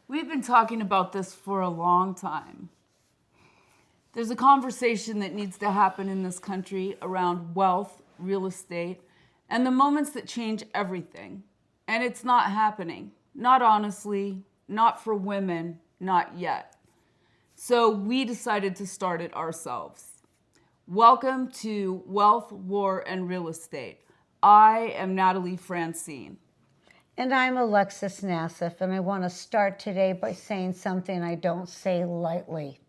We've been talking about this for a long time. There's a conversation that needs to happen in this country around wealth, real estate, and the moments that change everything. And it's not happening. Not honestly, not for women, not yet. So we decided to start it ourselves. Welcome to Wealth, War, and Real Estate. I am Natalie Francinne. And I'm Alexis Nassif, and I want to start today by saying something I don't say lightly.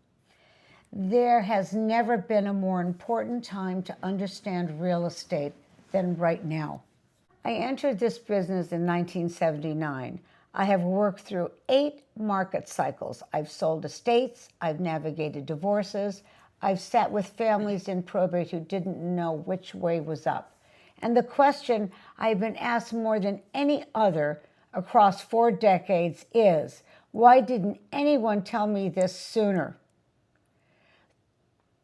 There has never been a more important time to understand real estate than right now. I entered this business in 1979. I have worked through 8 market cycles. I've sold estates, I've navigated divorces, I've sat with families in probate who didn't know which way was up. And the question I've been asked more than any other across 4 decades is, why didn't anyone tell me this sooner?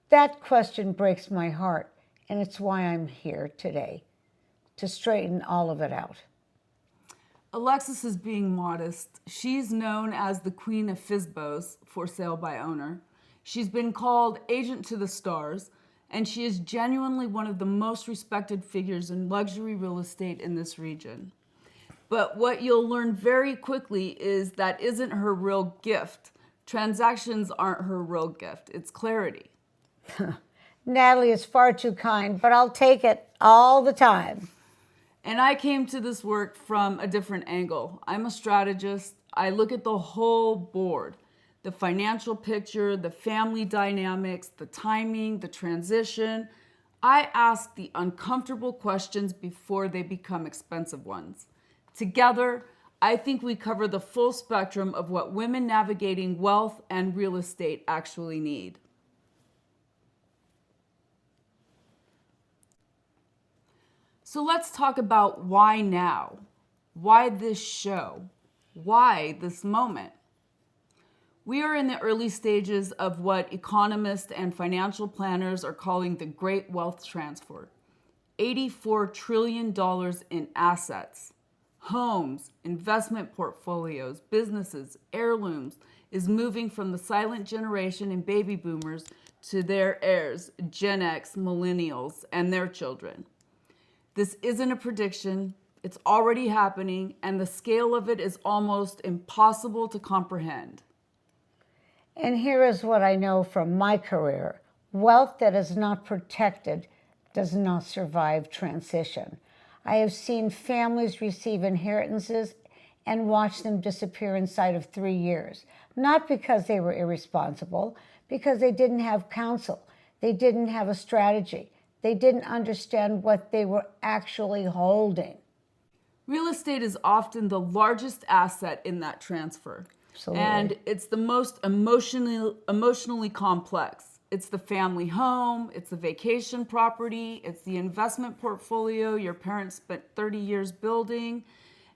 That question breaks my heart, and it's why I'm here today, to straighten all of it out. Alexis is being modest. She's known as the Queen of Fizbos, for sale by owner. She's been called Agent to the Stars, and she is genuinely one of the most respected figures in luxury real estate in this region. But what you'll learn very quickly is that isn't her real gift. Transactions aren't her real gift. It's clarity. Natalie is far too kind, but I'll take it all the time. And I came to this work from a different angle. I'm a strategist. I look at the whole board. The financial picture, the family dynamics, the timing, the transition. I ask the uncomfortable questions before they become expensive ones. Together, I think we cover the full spectrum of what women navigating wealth and real estate actually need. So let's talk about why now? Why this show? Why this moment? We are in the early stages of what economists and financial planners are calling the Great Wealth Transfer. $84 trillion in assets, homes, investment portfolios, businesses, heirlooms is moving from the silent generation and baby boomers to their heirs, Gen X, millennials, and their children. This isn't a prediction. It's already happening, and the scale of it is almost impossible to comprehend. And here is what I know from my career. Wealth that is not protected does not survive transition. I have seen families receive inheritances and watch them disappear inside of 3 years. Not because they were irresponsible, because they didn't have counsel. They didn't have a strategy. They didn't understand what they were actually holding. Real estate is often the largest asset in that transfer. Absolutely. And it's the most emotionally complex. It's the family home, it's the vacation property, it's the investment portfolio your parents spent 30 years building.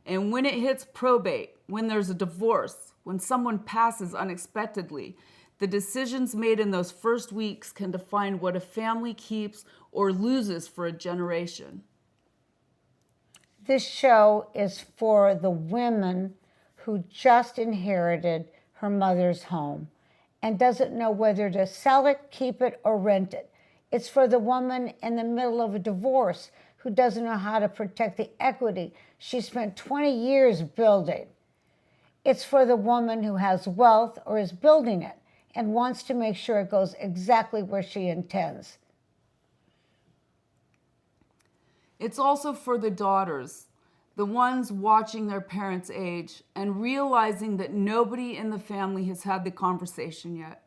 And when it hits probate, when there's a divorce, when someone passes unexpectedly, the decisions made in those first weeks can define what a family keeps or loses for a generation. This show is for the women who just inherited her mother's home and doesn't know whether to sell it, keep it, or rent it. It's for the woman in the middle of a divorce who doesn't know how to protect the equity she spent 20 years building. It's for the woman who has wealth or is building it and wants to make sure it goes exactly where she intends. It's also for the daughters, the ones watching their parents age and realizing that nobody in the family has had the conversation yet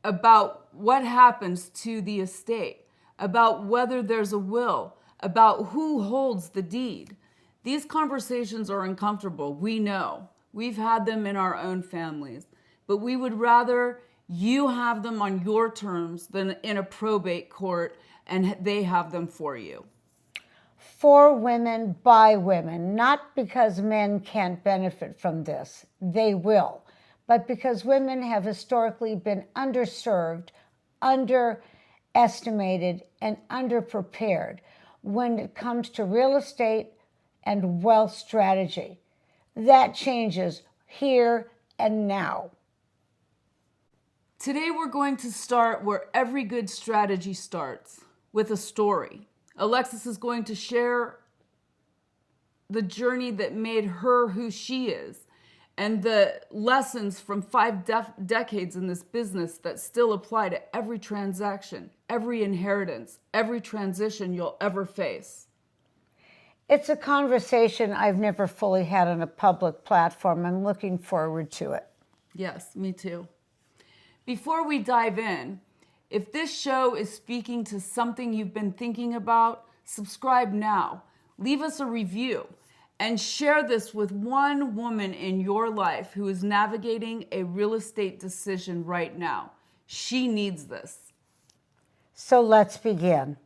about what happens to the estate, about whether there's a will, about who holds the deed. These conversations are uncomfortable, we know. We've had them in our own families, but we would rather you have them on your terms than in a probate court and they have them for you. For women, by women, not because men can't benefit from this, they will, but because women have historically been underserved, underestimated, and underprepared when it comes to real estate and wealth strategy. That changes here and now. Today we're going to start where every good strategy starts, with a story. Alexis is going to share the journey that made her who she is and the lessons from 5 decades in this business that still apply to every transaction, every inheritance, every transition you'll ever face. It's a conversation I've never fully had on a public platform. I'm looking forward to it. Yes, me too. Before we dive in, if this show is speaking to something you've been thinking about, subscribe now. Leave us a review and share this with one woman in your life who is navigating a real estate decision right now. She needs this. So let's begin.